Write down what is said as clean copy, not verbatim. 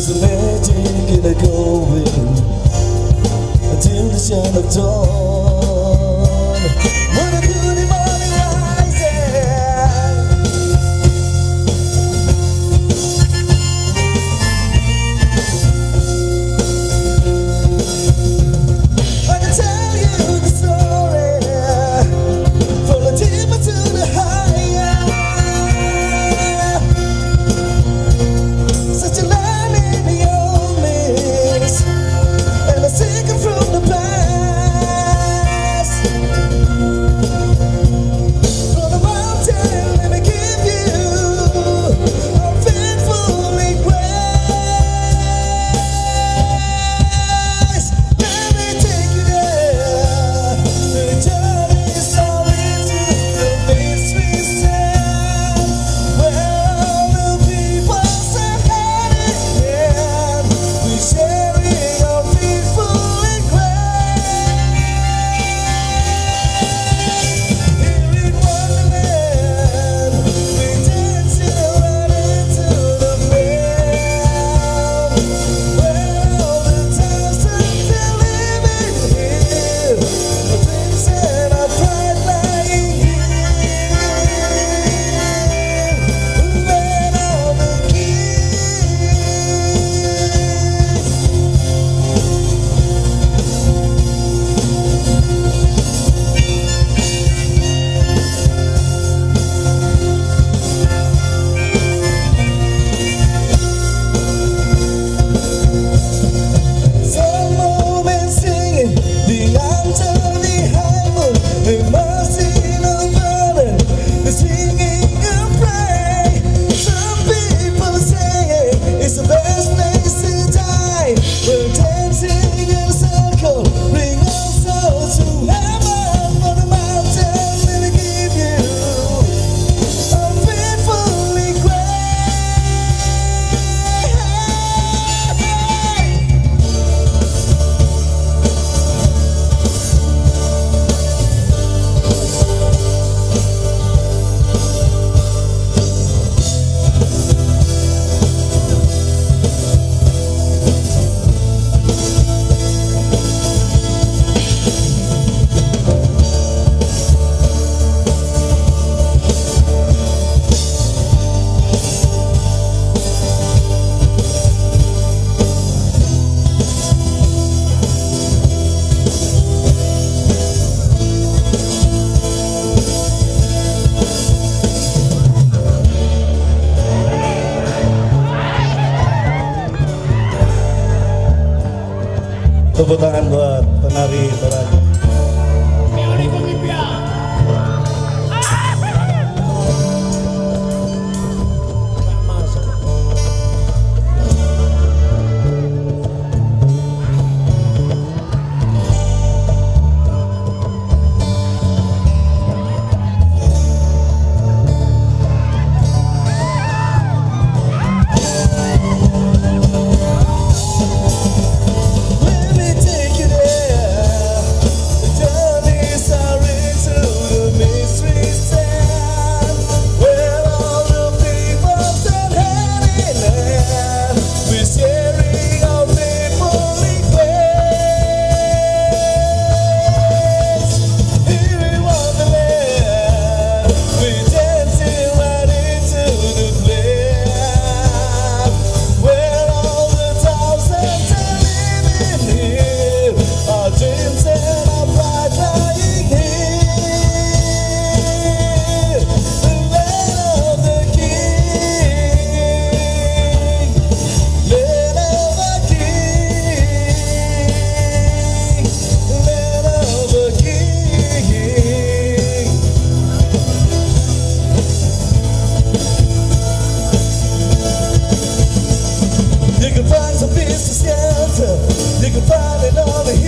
There's a magic in the going until the shine of dawn. When the beauty morning rises, I can tell you the story from the deeper to the higher. Such a line in the old mist, and a secret from the past. From the mountain, let me give you a faithfully grace. Let me take you there. The journey is all into the mystery stand, where all the people stand hand in hand. We sharing our faithfully grace. Here in Wonderland, we dance right into the land, where all the times turn to living here. The dreams and our pride lying here. Let all the some moments singing the anthem of the high moon, the mercy of burden, the singing of praise. Some people saying it's the best place to die. We're dancing in a circle, bring our souls to heaven. For the mountain, let me give you a faithfully Tepuk tangan buat penari Toraja. Let me take you there. The journey's all into the mystery stand, where all the people stand hand in hand. We're sharing our faithfully grace. Here in Wonderland, we're dancing right into the land, where all the thousands are living here. Our dreams and our pride lying here. The land of the King, land of the King, land of the King. You can find some peace and shelter. You can find it all here.